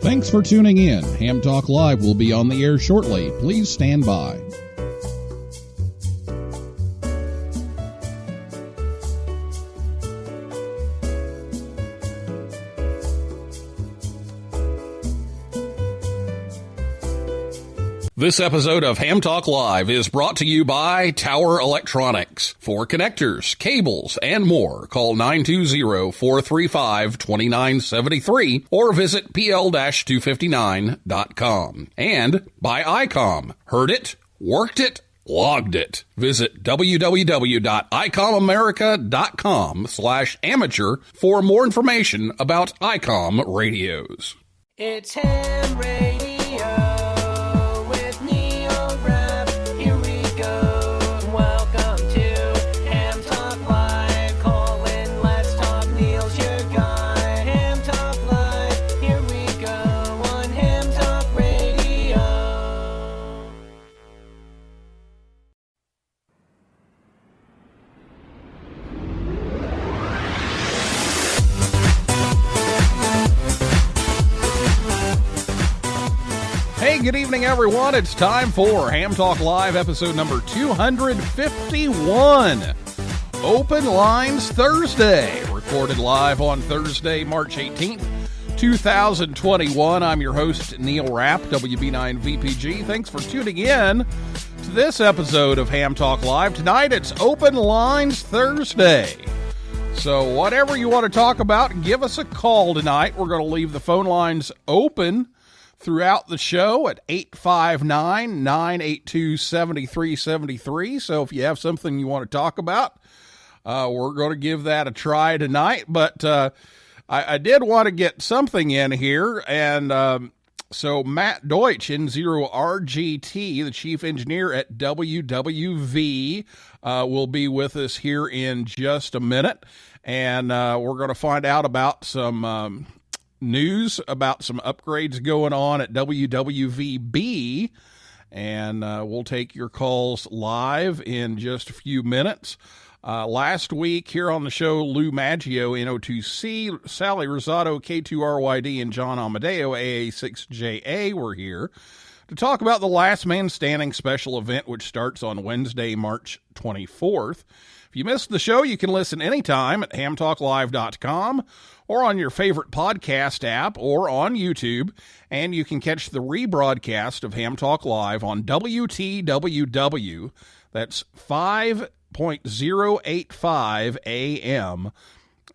Thanks for tuning in. Ham Talk Live will be on the air shortly. Please stand by. This episode of Ham Talk Live is brought to you by Tower Electronics. For connectors, cables, and more, call 920-435-2973 or visit pl-259.com. And by ICOM. Heard it, worked it, logged it. Visit www.icomamerica.com/amateur for more information about ICOM radios. It's Ham Radio. Good evening, everyone. It's time for Ham Talk Live, episode number 251. Open Lines Thursday. Recorded live on Thursday, March 18th, 2021. I'm your host, Neil Rapp, WB9VPG. Thanks for tuning in to this episode of Ham Talk Live. Tonight, it's Open Lines Thursday. So whatever you want to talk about, give us a call tonight. We're going to leave the phone lines open throughout the show at 859-982-7373. So if you have something you want to talk about, we're going to give that a try tonight. But I did want to get something in here. And so Matt Deutch, N0RGT, the chief engineer at WWV, will be with us here in just a minute. And we're going to find out about some news about some upgrades going on at WWVB, and we'll take your calls live in just a few minutes. Last week here on the show, Lou Maggio, N02C, Sally Rosado, K2RYD, and John Amadeo, AA6JA, were here to talk about the Last Man Standing special event, which starts on Wednesday, March 24th. If you missed the show, you can listen anytime at hamtalklive.com or on your favorite podcast app or on YouTube, and you can catch the rebroadcast of Ham Talk Live on WTWW. That's 5.085 a.m.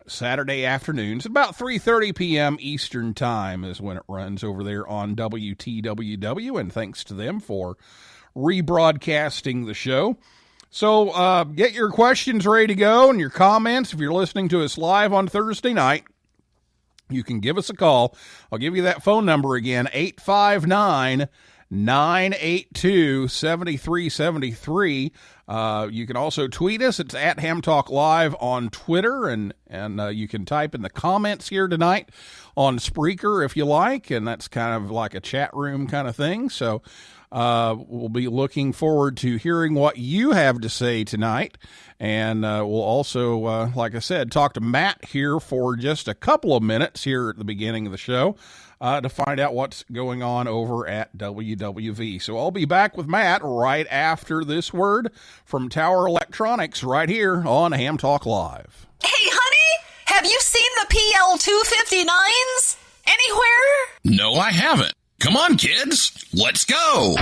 Saturday afternoons. About 3:30 p.m. Eastern Time is when it runs over there on WTWW, and thanks to them for rebroadcasting the show. So get your questions ready to go and your comments. If you're listening to us live on Thursday night, you can give us a call. I'll give you that phone number again, 859-982-7373. You can also tweet us. It's at Ham Talk Live on Twitter, and you can type in the comments here tonight on Spreaker if you like, and that's kind of like a chat room kind of thing. So we'll be looking forward to hearing what you have to say tonight. And we'll also, like I said, talk to Matt here for just a couple of minutes here at the beginning of the show to find out what's going on over at WWV. So I'll be back with Matt right after this word from Tower Electronics right here on Ham Talk Live. Hey, honey, have you seen the PL259s anywhere? No, I haven't. Come on, kids, let's go.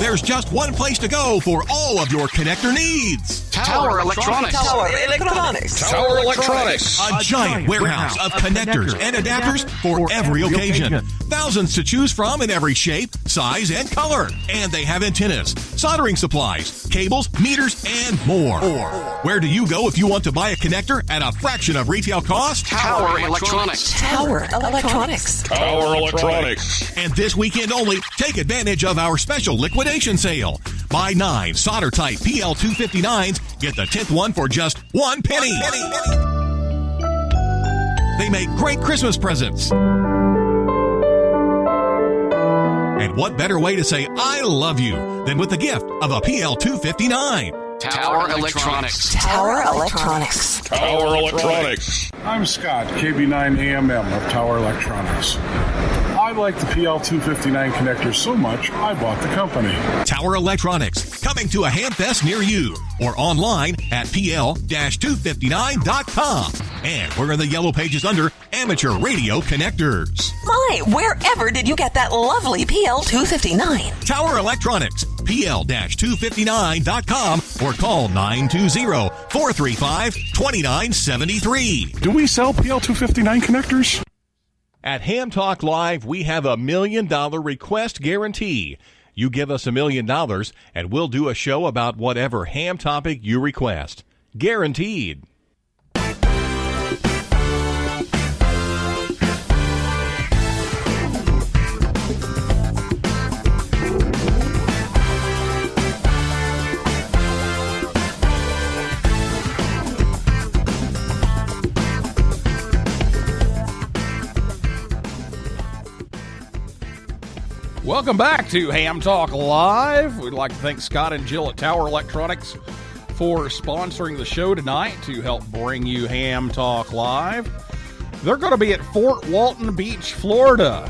There's just one place to go for all of your connector needs. Tower Electronics. Tower Electronics. Tower Electronics. A giant warehouse of connectors and adapters for every occasion. Thousands to choose from in every shape, size, and color. And they have antennas, soldering supplies, cables, meters, and more. Where do you go if you want to buy a connector at a fraction of retail cost? Tower Electronics. Tower Electronics. Tower Electronics. And this weekend only, take advantage of our special liquidation sale. Buy 9 solder type PL259s, get the 10th one for just $1 penny. They make great Christmas presents. And what better way to say I love you than with the gift of a PL259? Tower Electronics. Tower Electronics. Tower Electronics. I'm Scott, KB9AMM of Tower Electronics. I like the PL259 connectors so much, I bought the company. Tower Electronics, coming to a Hamfest near you, or online at pl-259.com. And we're in the yellow pages under Amateur Radio Connectors. My, wherever did you get that lovely PL259? Tower Electronics, pl-259.com, or call 920-435-2973. Do we sell PL259 connectors? At Ham Talk Live, we have $1 million request guarantee. You give us $1 million, and we'll do a show about whatever ham topic you request. Guaranteed. Welcome back to Ham Talk Live. We'd like to thank Scott and Jill at Tower Electronics for sponsoring the show tonight to help bring you Ham Talk Live. They're going to be at Fort Walton Beach, Florida,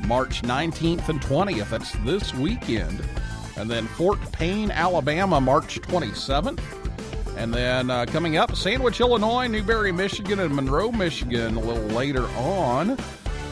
March 19th and 20th. That's this weekend. And then Fort Payne, Alabama, March 27th. And then coming up, Sandwich, Illinois, Newberry, Michigan, and Monroe, Michigan a little later on.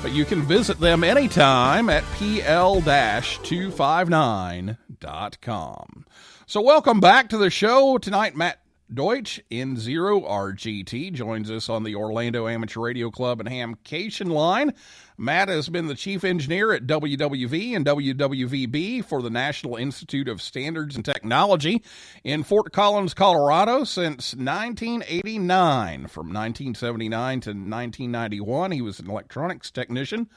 But you can visit them anytime at pl-259.com. So welcome back to the show. Tonight, Matt Deutch, N0RGT, joins us on the Orlando Amateur Radio Club and Hamcation line. Matt has been the chief engineer at WWV and WWVB for the National Institute of Standards and Technology in Fort Collins, Colorado since 1989. From 1979 to 1991, he was an electronics technician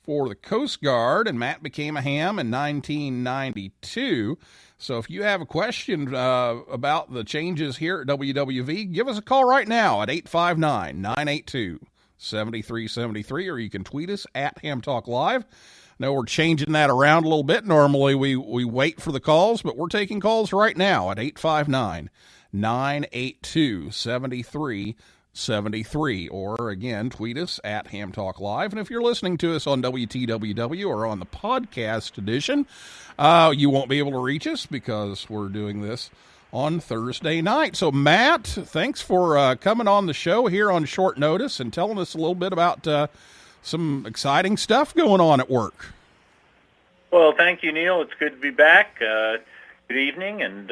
for the Coast Guard, and Matt became a ham in 1992. So if you have a question about the changes here at WWV, give us a call right now at 859-982-7373, or you can tweet us at Ham Talk Live. I know we're changing that around a little bit. Normally we wait for the calls, but we're taking calls right now at 859-982-7373, or again, tweet us at Ham Talk Live. And if you're listening to us on WTWW or on the podcast edition, you won't be able to reach us because we're doing this on Thursday night. So, Matt, thanks for coming on the show here on short notice and telling us a little bit about some exciting stuff going on at work. Well, thank you, Neil. It's good to be back. Good evening. And,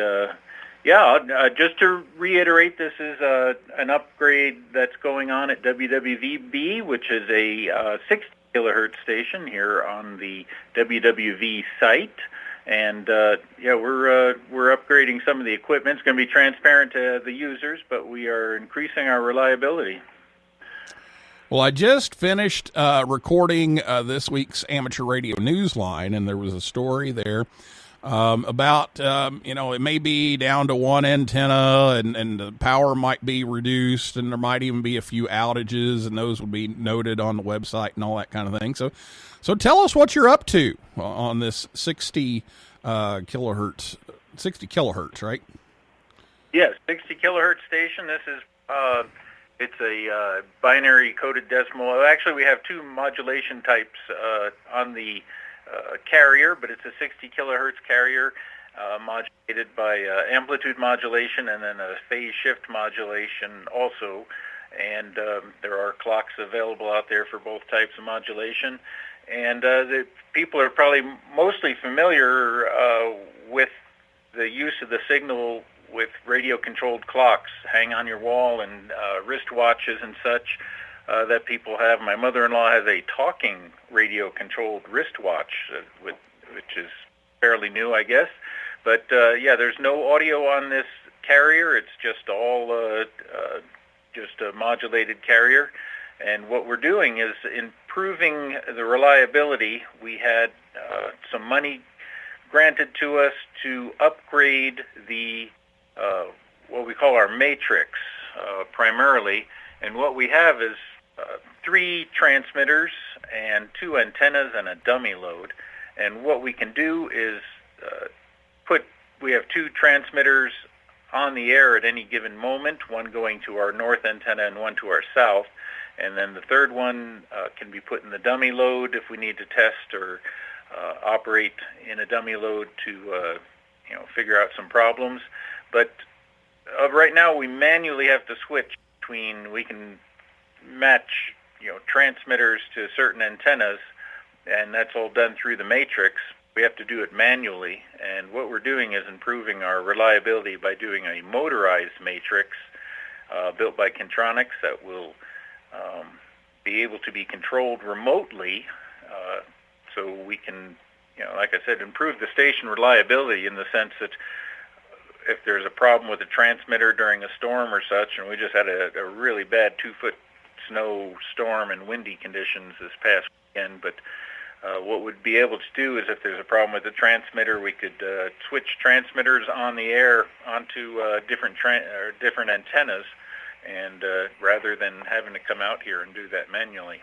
just to reiterate, this is an upgrade that's going on at WWVB, which is a 60 kilohertz station here on the WWV site. And, we're upgrading some of the equipment. It's going to be transparent to the users, but we are increasing our reliability. Well, I just finished recording this week's Amateur Radio Newsline, and there was a story there about, it may be down to one antenna, and the power might be reduced, and there might even be a few outages, and those would be noted on the website and all that kind of thing. So tell us what you're up to on this 60 kilohertz, right? Yes, 60 kilohertz station. This is it's a binary coded decimal. Actually, we have two modulation types on the carrier, but it's a 60 kilohertz carrier modulated by amplitude modulation and then a phase shift modulation also. And there are clocks available out there for both types of modulation. And the people are probably mostly familiar with the use of the signal with radio-controlled clocks hang on your wall and wristwatches and such that people have. My mother-in-law has a talking radio-controlled wristwatch, which is fairly new, I guess. But, there's no audio on this carrier. It's just all just a modulated carrier. And what we're doing is improving the reliability. We had some money granted to us to upgrade the what we call our matrix primarily. And what we have is 3 transmitters and 2 antennas and a dummy load. And what we can do is we have two transmitters on the air at any given moment, one going to our north antenna and one to our south. And then the third one can be put in the dummy load if we need to test or operate in a dummy load to figure out some problems. But right now we manually have to switch between, we can match transmitters to certain antennas, and that's all done through the matrix. We have to do it manually, and what we're doing is improving our reliability by doing a motorized matrix built by Kintronics that will be able to be controlled remotely, so we can, like I said, improve the station reliability in the sense that if there's a problem with a transmitter during a storm or such, and we just had a really bad 2-foot snow storm and windy conditions this past weekend, but what we'd be able to do is if there's a problem with the transmitter, we could switch transmitters on the air onto different antennas, and rather than having to come out here and do that manually.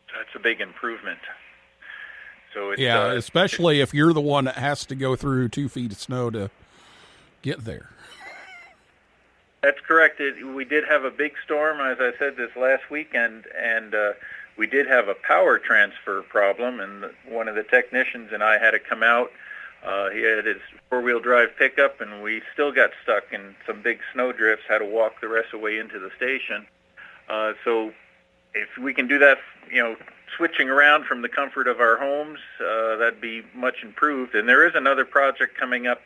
So that's a big improvement. So it's, especially if you're the one that has to go through 2 feet of snow to get there. That's correct. We did have a big storm, as I said, this last weekend, and we did have a power transfer problem, and one of the technicians and I had to come out. He had his four-wheel drive pickup, and we still got stuck in some big snow drifts, had to walk the rest of the way into the station. So if we can do that, switching around from the comfort of our homes, that'd be much improved. And there is another project coming up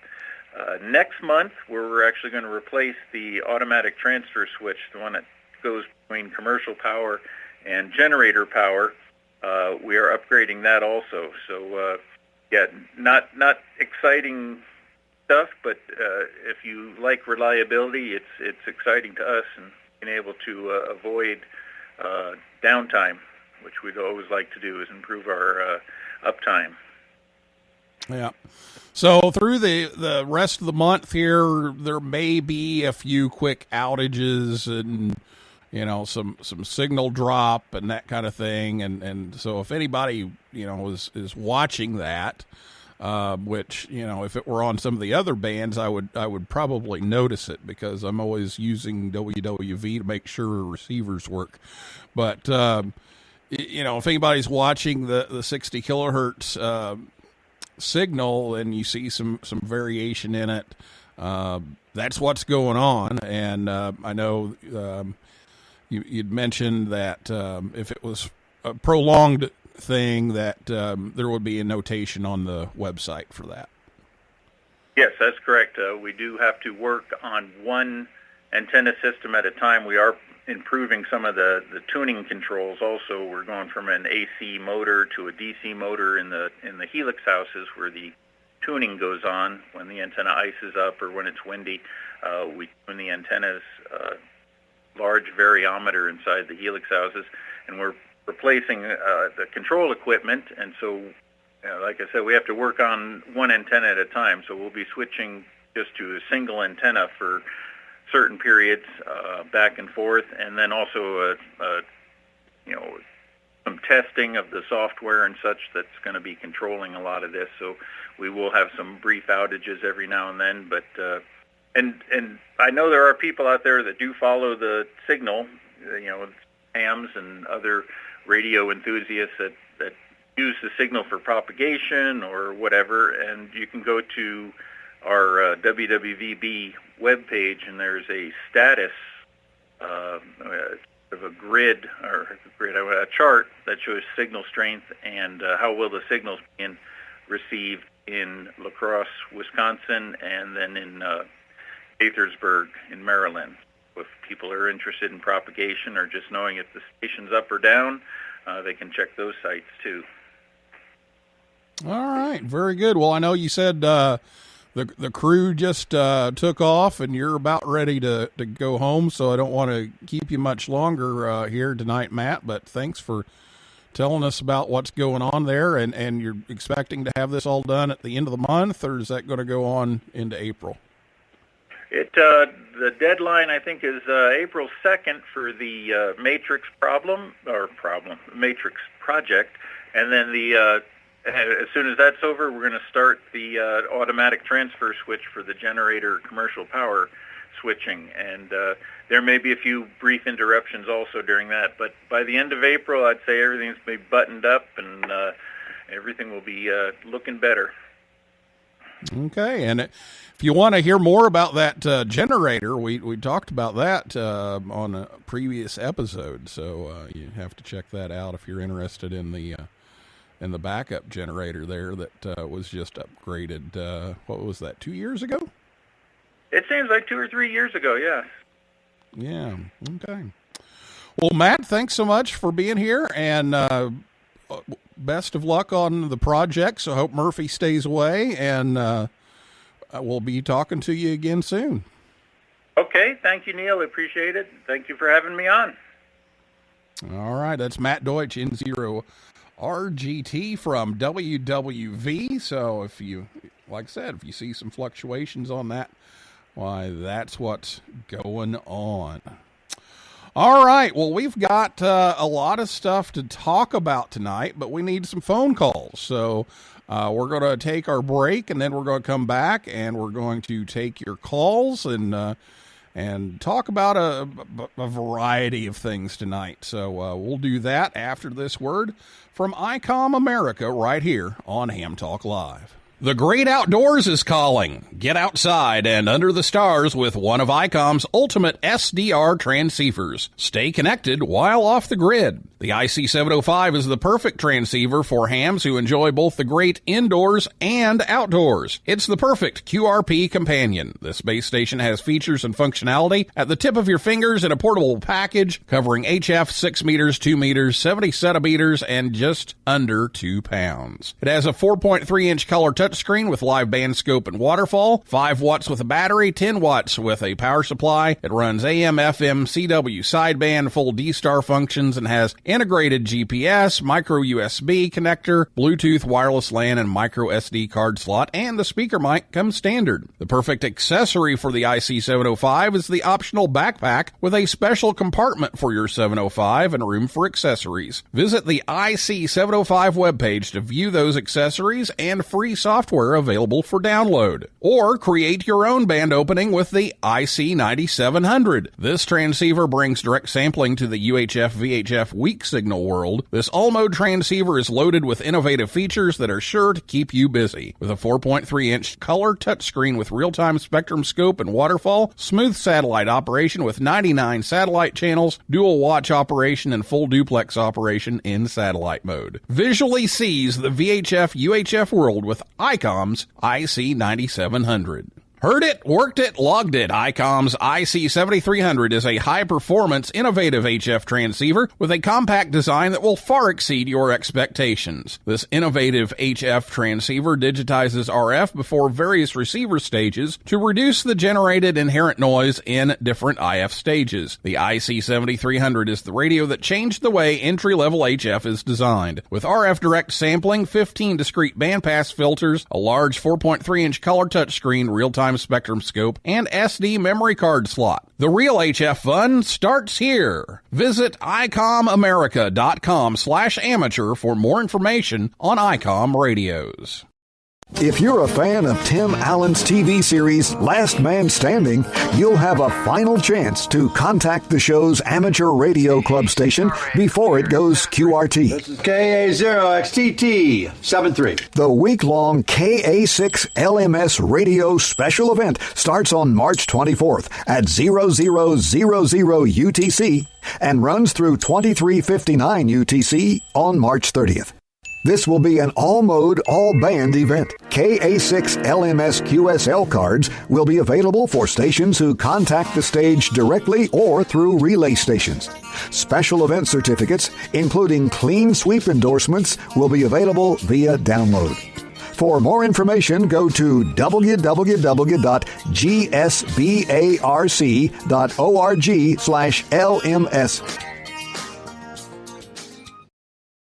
next month where we're actually going to replace the automatic transfer switch, the one that goes between commercial power and generator power. We are upgrading that also. So, not exciting stuff, but if you like reliability, it's exciting to us, and being able to avoid downtime, which we'd always like to do, is improve our uptime. Yeah. So through the rest of the month here, there may be a few quick outages and some signal drop and that kind of thing, and so if anybody is watching that, which if it were on some of the other bands, I would probably notice it, because I'm always using WWV to make sure receivers work. But if anybody's watching the 60 kilohertz signal and you see some variation in it, that's what's going on. And I know you'd mentioned that if it was a prolonged thing, that there would be a notation on the website for that. Yes, that's correct. We do have to work on one antenna system at a time. We are improving some of the tuning controls. Also, we're going from an AC motor to a DC motor in the helix houses, where the tuning goes on when the antenna ices up or when it's windy. We tune the antennas, large variometer inside the helix houses, and we're replacing the control equipment. And so, like I said, we have to work on one antenna at a time. So we'll be switching just to a single antenna for certain periods, back and forth, and then also some testing of the software and such that's going to be controlling a lot of this. So we will have some brief outages every now and then, but and I know there are people out there that do follow the signal, hams and other radio enthusiasts that use the signal for propagation or whatever, and you can go to our WWVB webpage, and there's a status of a grid, a chart that shows signal strength and how well the signal's being received in La Crosse, Wisconsin, and then in Gaithersburg in Maryland. If people are interested in propagation or just knowing if the station's up or down, they can check those sites too. All right, very good. Well, I know you said the crew just took off, and you're about ready to go home, so I don't want to keep you much longer here tonight, Matt, but thanks for telling us about what's going on there, and you're expecting to have this all done at the end of the month, or is that going to go on into April? The deadline, I think, is April 2nd for the matrix matrix project, and then as soon as that's over, we're going to start the automatic transfer switch for the generator commercial power switching, and there may be a few brief interruptions also during that. But by the end of April, I'd say everything's been buttoned up, and everything will be looking better. Okay, and if you want to hear more about that generator, we talked about that on a previous episode, so you have to check that out if you're interested in the backup generator there that was just upgraded. What was that, 2 years ago? It seems like 2 or 3 years ago, yeah. Yeah, okay. Well, Matt, thanks so much for being here, and best of luck on the project. So I hope Murphy stays away, and we'll be talking to you again soon. Okay, thank you, Neil. I appreciate it. Thank you for having me on. All right, that's Matt Deutch, N0 RGT from WWV. So if you, like I said, if you see some fluctuations on that, why, that's what's going on. All right, well, we've got a lot of stuff to talk about tonight, but we need some phone calls. So we're going to take our break, and then we're going to come back, and we're going to take your calls and talk about a variety of things tonight. So we'll do that after this word from ICOM America right here on Ham Talk Live. The great outdoors is calling. Get outside and under the stars with one of ICOM's ultimate SDR transceivers. Stay connected while off the grid. The IC705 is the perfect transceiver for hams who enjoy both the great indoors and outdoors. It's the perfect QRP companion. This base station has features and functionality at the tip of your fingers in a portable package covering HF 6 meters, 2 meters, 70 centimeters, and just under 2 pounds. It has a 4.3-inch color touchscreen with live band scope and waterfall, 5 watts with a battery, 10 watts with a power supply. It runs AM, FM, CW sideband, full D-Star functions, and has integrated GPS, micro USB connector, Bluetooth, wireless LAN, and micro SD card slot, and the speaker mic comes standard. The perfect accessory for the IC705 is the optional backpack with a special compartment for your 705 and room for accessories. Visit the IC705 webpage to view those accessories and free software available for download. Or create your own band opening with the IC9700. This transceiver brings direct sampling to the UHF-VHF weak signal world. This all-mode transceiver is loaded with innovative features that are sure to keep you busy. With a 4.3-inch color touchscreen with real-time spectrum scope and waterfall, smooth satellite operation with 99 satellite channels, dual watch operation, and full duplex operation in satellite mode. Visually sees the VHF-UHF world with ICOM's IC9700. Heard it, worked it, logged it. ICOM's IC7300 is a high-performance, innovative HF transceiver with a compact design that will far exceed your expectations. This innovative HF transceiver digitizes RF before various receiver stages to reduce the generated inherent noise in different IF stages. The IC7300 is the radio that changed the way entry-level HF is designed. With RF direct sampling, 15 discrete bandpass filters, a large 4.3-inch color touchscreen, real-time spectrum scope, and SD memory card slot. The real HF fun starts here. Visit ICOMAmerica.com/amateur for more information on ICOM radios. If you're a fan of Tim Allen's TV series Last Man Standing, you'll have a final chance to contact the show's amateur radio club station before it goes QRT. This is KA0XTT73. The week-long KA6 LMS radio special event starts on March 24th at 0000 UTC and runs through 2359 UTC on March 30th. This will be an all-mode, all-band event. KA6 LMS QSL cards will be available for stations who contact the stage directly or through relay stations. Special event certificates, including clean sweep endorsements, will be available via download. For more information, go to www.gsbarc.org/LMS.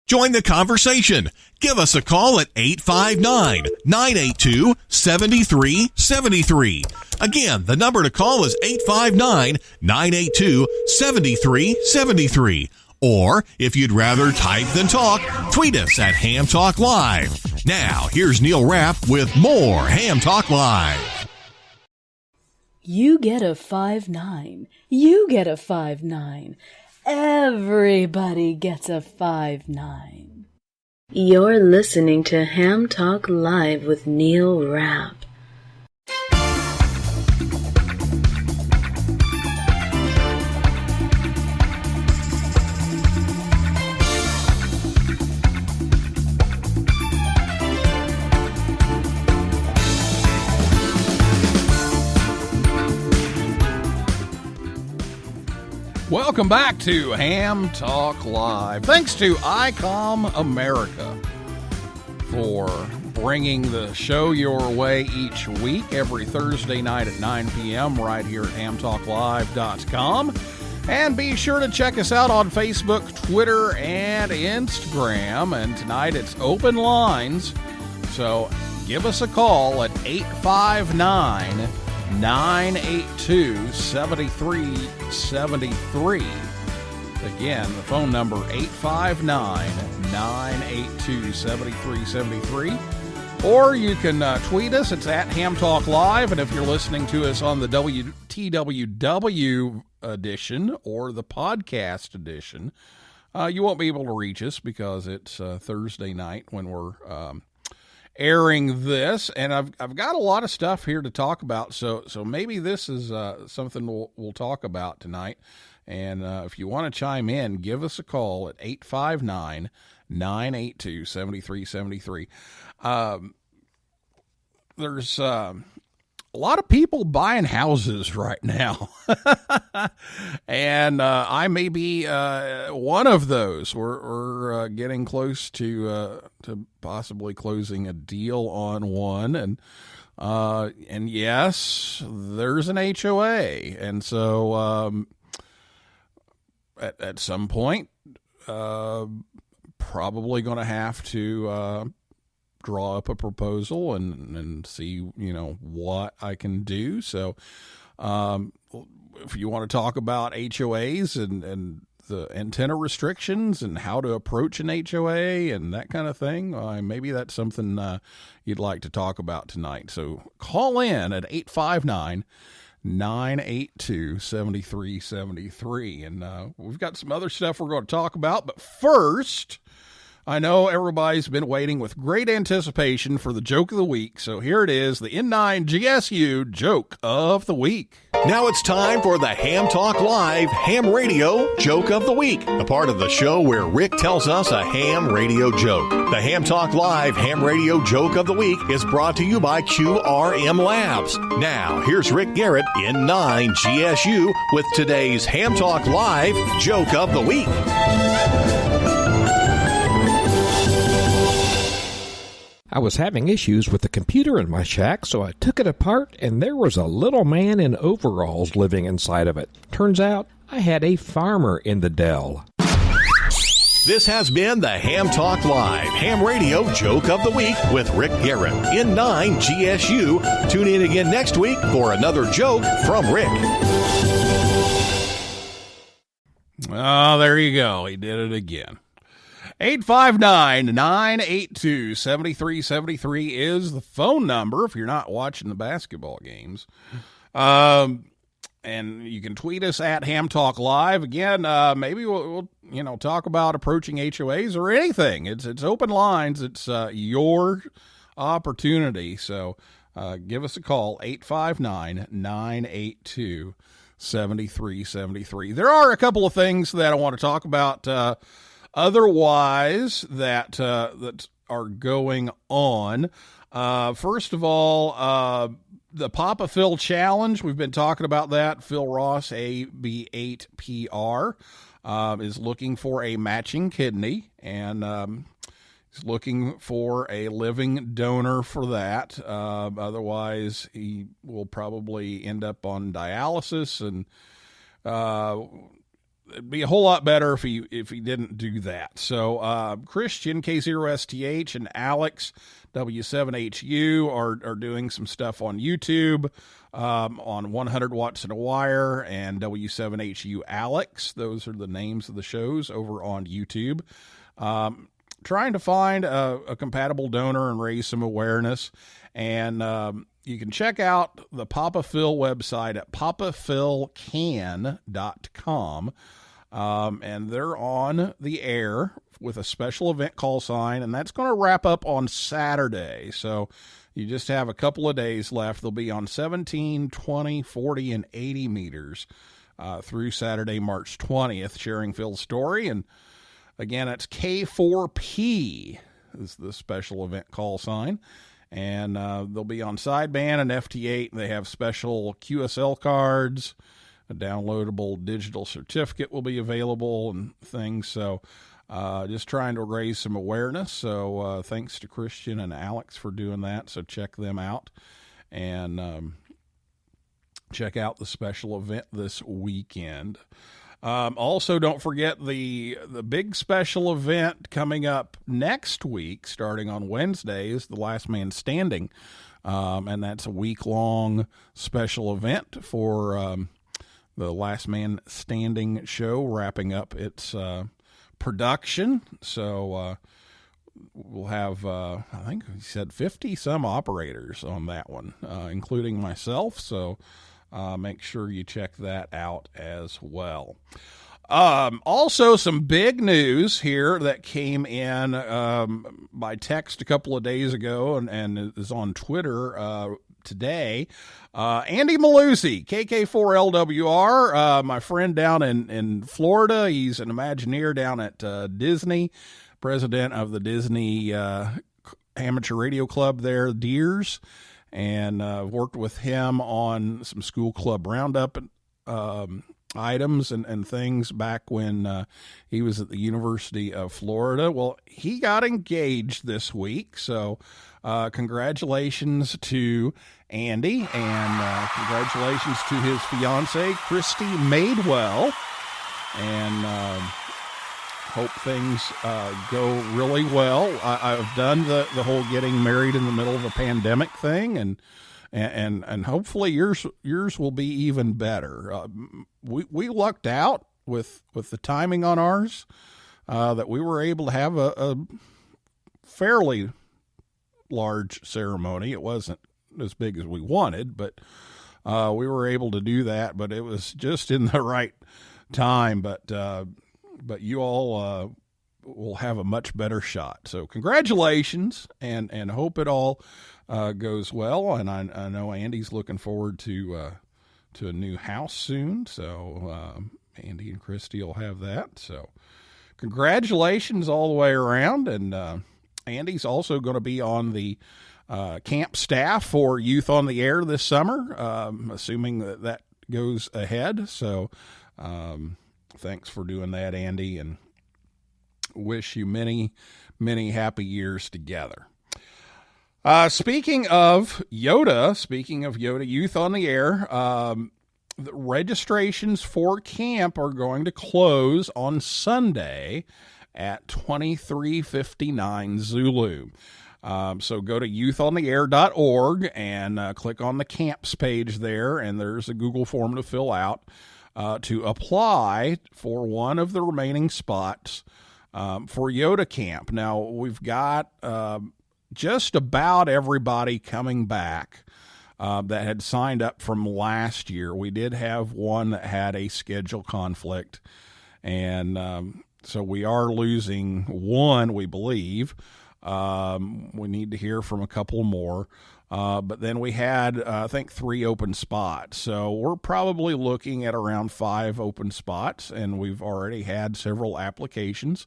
Join the conversation. Give us a call at 859-982-7373. Again, the number to call is 859-982-7373. Or, if you'd rather type than talk, tweet us at Ham Talk Live. Now, here's Neil Rapp with more Ham Talk Live. You get a 5-9. You get a 5-9. Everybody gets a 5-9. You're listening to Ham Talk Live with Neil Rapp. Welcome back to Ham Talk Live. Thanks to ICOM America for bringing the show your way each week, every Thursday night at 9 p.m. right here at hamtalklive.com. And be sure to check us out on Facebook, Twitter, and Instagram. And tonight it's open lines, so give us a call at 859-982-7373. Again, the phone number 859-982-7373. Or you can tweet us. It's at Ham Talk Live. And if you're listening to us on the WTWW edition or the podcast edition, you won't be able to reach us because it's Thursday night when we're airing this, and I've got a lot of stuff here to talk about, so maybe this is something we'll talk about tonight. And if you want to chime in, give us a call at 859-982-7373. There's a lot of people buying houses right now, and I may be one of those. We're getting close to possibly closing a deal on one, and yes, there's an HOA, and so at some point, probably going to have to draw up a proposal and see, what I can do. So, if you want to talk about HOAs and the antenna restrictions and how to approach an HOA and that kind of thing, maybe that's something you'd like to talk about tonight. So call in at 859-982-7373. And we've got some other stuff we're going to talk about. But first, I know everybody's been waiting with great anticipation for the joke of the week, so here it is, the N9 GSU joke of the week. Now it's time for the Ham Talk Live Ham Radio Joke of the Week, a part of the show where Rick tells us a ham radio joke. The Ham Talk Live Ham Radio Joke of the Week is brought to you by QRM Labs. Now, here's Rick Garrett, N9 GSU, with today's Ham Talk Live Joke of the Week. I was having issues with the computer in my shack, so I took it apart, and there was a little man in overalls living inside of it. Turns out, I had a farmer in the dell. This has been the Ham Talk Live Ham Radio Joke of the Week with Rick Garrett, N9 GSU. Tune in again next week for another joke from Rick. Oh, there you go. He did it again. 859-982-7373 is the phone number if you're not watching the basketball games. And you can tweet us at Ham Talk Live. Again, maybe we'll talk about approaching HOAs or anything. It's open lines. It's your opportunity. So give us a call, 859-982-7373. There are a couple of things that I want to talk about otherwise that are going on. First of all, the Papa Phil Challenge, we've been talking about that. Phil Ross, AB8PR, is looking for a matching kidney, and he's looking for a living donor for that. Otherwise, he will probably end up on dialysis, and it'd be a whole lot better if he didn't do that. So Christian K0STH and Alex W7HU are doing some stuff on YouTube on 100 Watts and a Wire and W7HU Alex. Those are the names of the shows over on YouTube. Trying to find a compatible donor and raise some awareness. And you can check out the Papa Phil website at papaphilcan.com. And they're on the air with a special event call sign, and that's going to wrap up on Saturday. So you just have a couple of days left. They'll be on 17, 20, 40, and 80 meters through Saturday, March 20th, sharing Phil's story. And again, that's K4P is the special event call sign. And they'll be on sideband and FT8. They have special QSL cards. A downloadable digital certificate will be available and things. So just trying to raise some awareness. So thanks to Christian and Alex for doing that. So check them out and check out the special event this weekend. Also, don't forget the big special event coming up next week, starting on Wednesday, is the Last Man Standing. And that's a week-long special event for the Last Man Standing show, wrapping up its production. So we'll have, I think he said 50-some operators on that one, including myself. So make sure you check that out as well. Also, some big news here that came in by text a couple of days ago and is on Twitter today. Andy Maluzzi, KK4LWR, my friend down in Florida. He's an Imagineer down at Disney, president of the Disney Amateur Radio Club there, Deers, and worked with him on some school club roundup items and things back when he was at the University of Florida. Well, he got engaged this week, so congratulations to Andy, and congratulations to his fiancee, Christy Madewell, and hope things go really well. I've done the whole getting married in the middle of a pandemic thing, and hopefully yours will be even better. We lucked out with the timing on ours, that we were able to have a fairly large ceremony. It wasn't as big as we wanted, but we were able to do that, but it was just in the right time. But you all will have a much better shot. So congratulations, and hope it all goes well. And I know Andy's looking forward to a new house soon. So Andy and Christy will have that. So congratulations all the way around. And Andy's also going to be on the camp staff for Youth on the Air this summer, assuming that goes ahead. So thanks for doing that, Andy, and wish you many, many happy years together. Speaking of Yoda Youth on the Air, the registrations for camp are going to close on Sunday at 2359 Zulu. So go to youthontheair.org and click on the camps page there, and there's a Google form to fill out to apply for one of the remaining spots for Yoda Camp. Now, we've got just about everybody coming back that had signed up from last year. We did have one that had a schedule conflict, and so we are losing one, we believe. We need to hear from a couple more. But then we had, I think, 3 open spots. So we're probably looking at around 5 open spots, and we've already had several applications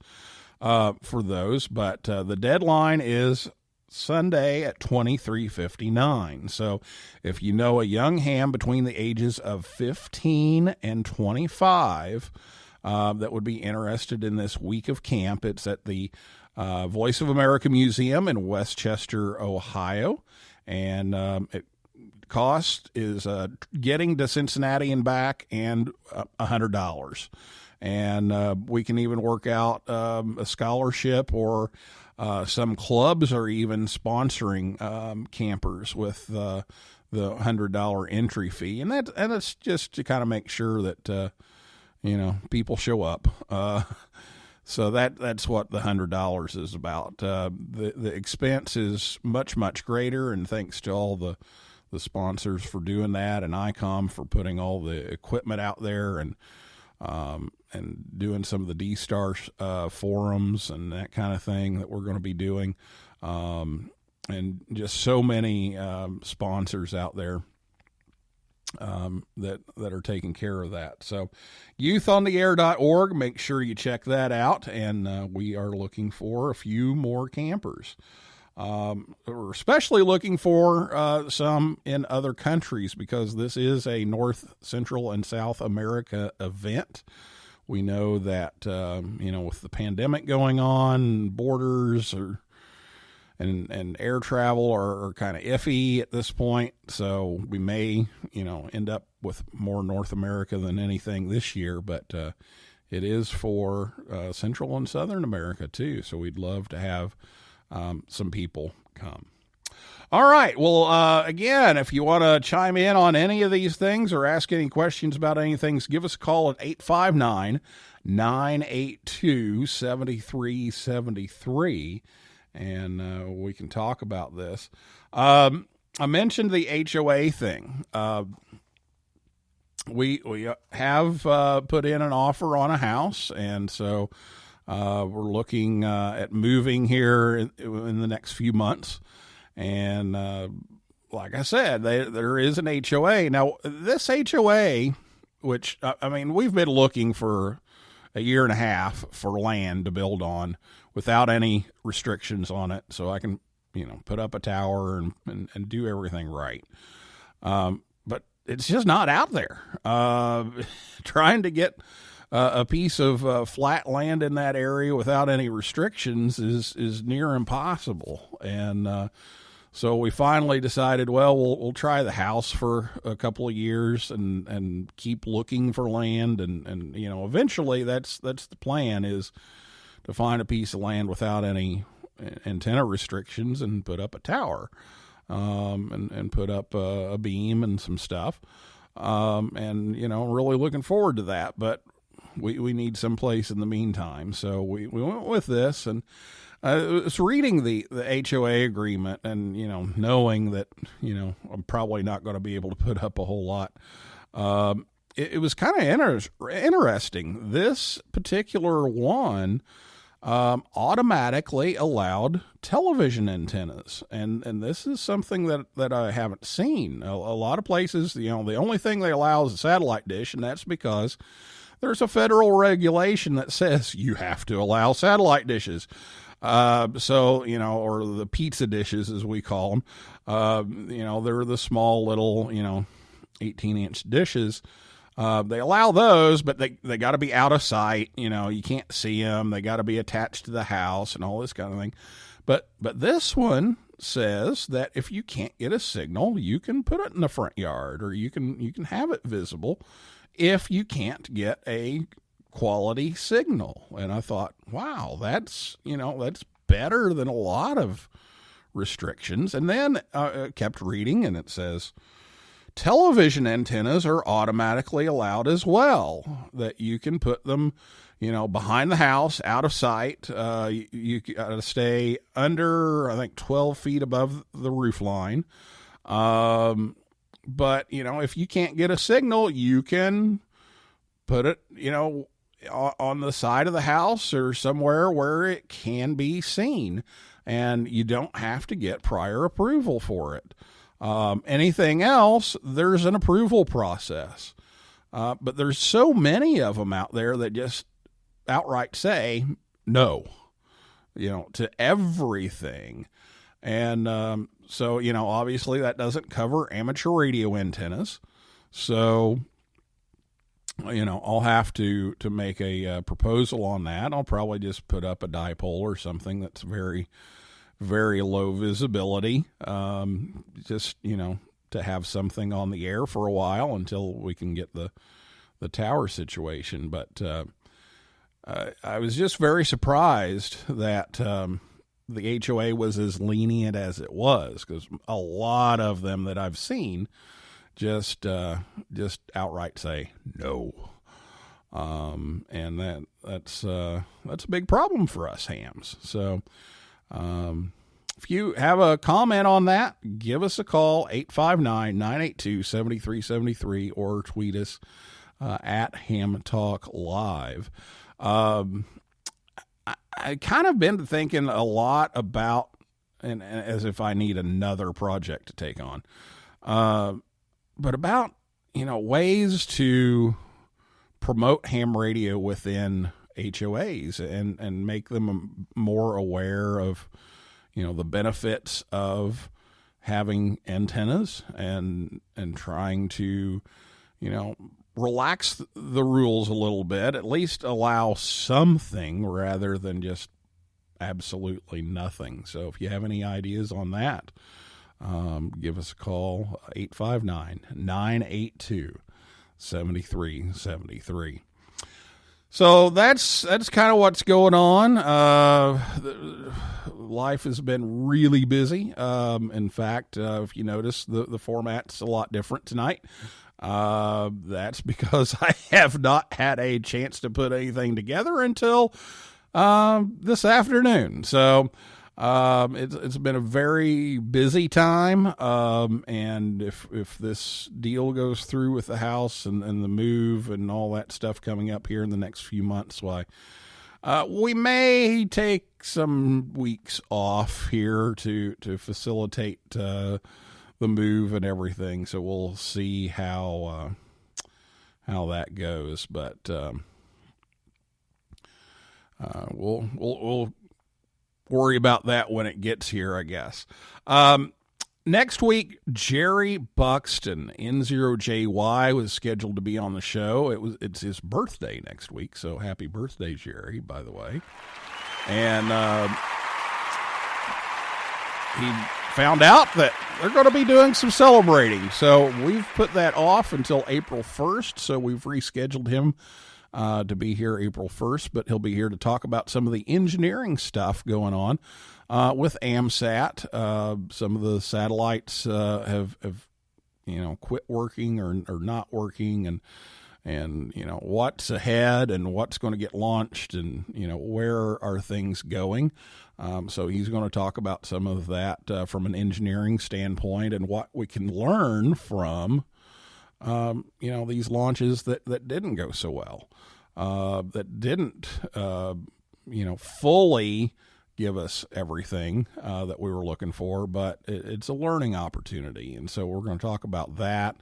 for those. But the deadline is Sunday at 23:59. So if you know a young ham between the ages of 15 and 25 that would be interested in this week of camp, it's at the Voice of America Museum in Westchester, Ohio. And it cost is getting to Cincinnati and back and $100. And we can even work out a scholarship, or some clubs are even sponsoring campers with the $100 entry fee. And that's just to kind of make sure that, people show up. So that's what the $100 is about. The expense is much, much greater, and thanks to all the sponsors for doing that, and ICOM for putting all the equipment out there, and doing some of the D-Star forums and that kind of thing that we're going to be doing, and just so many sponsors out there that are taking care of that. So youthontheair.org, make sure you check that out, and we are looking for a few more campers. We're especially looking for some in other countries, because this is a North, Central, and South America event. We know that, with the pandemic going on, borders and air travel are kind of iffy at this point. So we may, end up with more North America than anything this year, but it is for Central and Southern America too. So we'd love to have some people come. All right. Well, again, if you want to chime in on any of these things or ask any questions about anything, give us a call at 859-982-7373, and we can talk about this. I mentioned the HOA thing. We have put in an offer on a house, and so we're looking at moving here in the next few months. And like I said, there is an HOA. Now, this HOA, which, we've been looking for a year and a half for land to build on without any restrictions on it, so I can, put up a tower and do everything right. But it's just not out there. Trying to get a piece of flat land in that area without any restrictions is near impossible. And so we finally decided, well, we'll try the house for a couple of years and keep looking for land. And eventually that's the plan, is to find a piece of land without any antenna restrictions and put up a tower, and put up a beam and some stuff. And really looking forward to that. But we need some place in the meantime. So we went with this, and I was reading the HOA agreement, and, knowing that, I'm probably not going to be able to put up a whole lot. It was kind of interesting. This particular one automatically allowed television antennas. And this is something that I haven't seen. A lot of places, the only thing they allow is a satellite dish, and that's because there's a federal regulation that says you have to allow satellite dishes. Or the pizza dishes, as we call them. They're the small little, 18-inch dishes. They allow those, but they got to be out of sight. You can't see them. They got to be attached to the house and all this kind of thing. But this one says that if you can't get a signal, you can put it in the front yard, or you can have it visible if you can't get a quality signal. And I thought, wow, that's better than a lot of restrictions. And then I kept reading, and it says television antennas are automatically allowed as well, that you can put them, behind the house, out of sight. You got to stay under, I think, 12 feet above the roof line. But, if you can't get a signal, you can put it, on the side of the house or somewhere where it can be seen, and you don't have to get prior approval for it. Anything else, there's an approval process. But there's so many of them out there that just outright say no, to everything. And so, obviously that doesn't cover amateur radio antennas. So, I'll have to make a proposal on that. I'll probably just put up a dipole or something that's very, very low visibility, just, to have something on the air for a while until we can get the tower situation. But I was just very surprised that the HOA was as lenient as it was, because a lot of them that I've seen just outright say no. And that's a big problem for us hams. So, if you have a comment on that, give us a call, 859-982-7373, or tweet us at Ham Talk Live. I kind of been thinking a lot about, and as if I need another project to take on, but about, ways to promote ham radio within HOAs and make them more aware of, the benefits of having antennas and trying to, relax the rules a little bit, at least allow something rather than just absolutely nothing. So if you have any ideas on that, give us a call, 859-982-7373. So that's kind of what's going on. Life has been really busy. In fact, if you notice, the format's a lot different tonight. That's because I have not had a chance to put anything together until this afternoon. So it's been a very busy time. And if this deal goes through with the house and the move and all that stuff coming up here in the next few months, why, we may take some weeks off here to facilitate the move and everything. So we'll see how that goes. But we'll worry about that when it gets here, I guess. Next week, Jerry Buxton, N0JY, was scheduled to be on the show. It's his birthday next week, so happy birthday, Jerry, by the way. And he found out that they're going to be doing some celebrating. So we've put that off until April 1st, so we've rescheduled him to be here April 1st, but he'll be here to talk about some of the engineering stuff going on with AMSAT. Some of the satellites have quit working or not working, and what's ahead and what's going to get launched, and where are things going. So he's going to talk about some of that from an engineering standpoint and what we can learn from these launches that didn't go so well, that didn't, fully give us everything that we were looking for, but it's a learning opportunity. And so we're going to talk about that.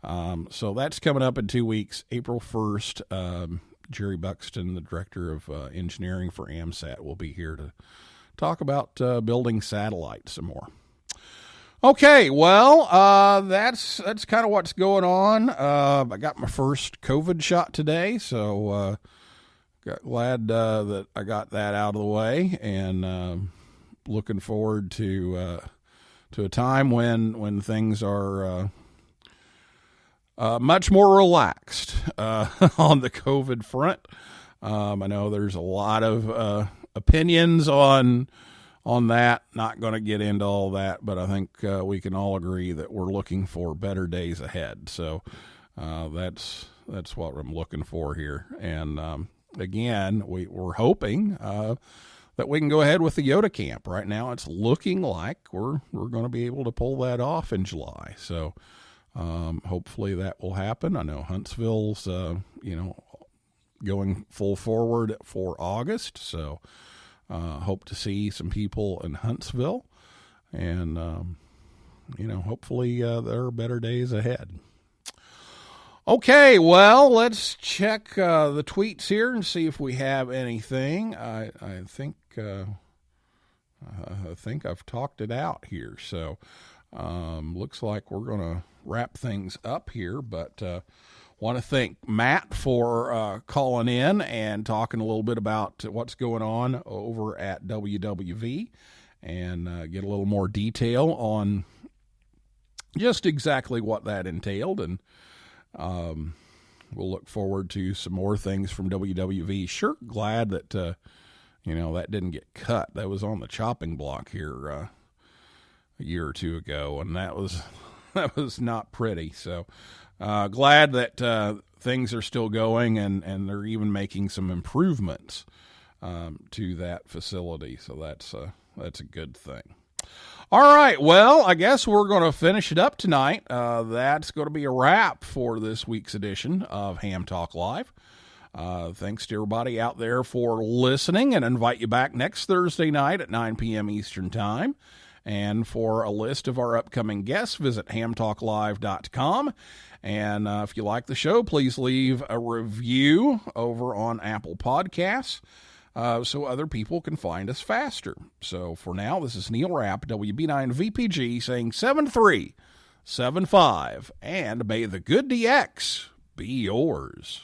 So that's coming up in 2 weeks, April 1st. Jerry Buxton, the director of engineering for AMSAT, will be here to talk about building satellites some more. Okay, well, that's kind of what's going on. I got my first COVID shot today, so glad that I got that out of the way, and looking forward to a time when things are much more relaxed on the COVID front. I know there's a lot of opinions on that. Not going to get into all that, but I think we can all agree that we're looking for better days ahead. So that's what I'm looking for here. And again, we're hoping that we can go ahead with the Yoda camp. Right now, it's looking like we're going to be able to pull that off in July. So hopefully that will happen. I know Huntsville's going full forward for August. So hope to see some people in Huntsville, and hopefully there are better days ahead. Okay, well, let's check the tweets here and see if we have anything. I think I've talked it out here, so looks like we're going to wrap things up here, but want to thank Matt for calling in and talking a little bit about what's going on over at WWV, and get a little more detail on just exactly what that entailed and we'll look forward to some more things from WWV. Sure glad that, that didn't get cut. That was on the chopping block here a year or two ago, and that was not pretty. So glad that things are still going, and they're even making some improvements to that facility. So that's a good thing. All right, well, I guess we're going to finish it up tonight. That's going to be a wrap for this week's edition of Ham Talk Live. Thanks to everybody out there for listening, and invite you back next Thursday night at 9 p.m. Eastern Time. And for a list of our upcoming guests, visit hamtalklive.com. And if you like the show, please leave a review over on Apple Podcasts, so other people can find us faster. So for now, this is Neil Rapp, WB9VPG, saying 7375, and may the good DX be yours.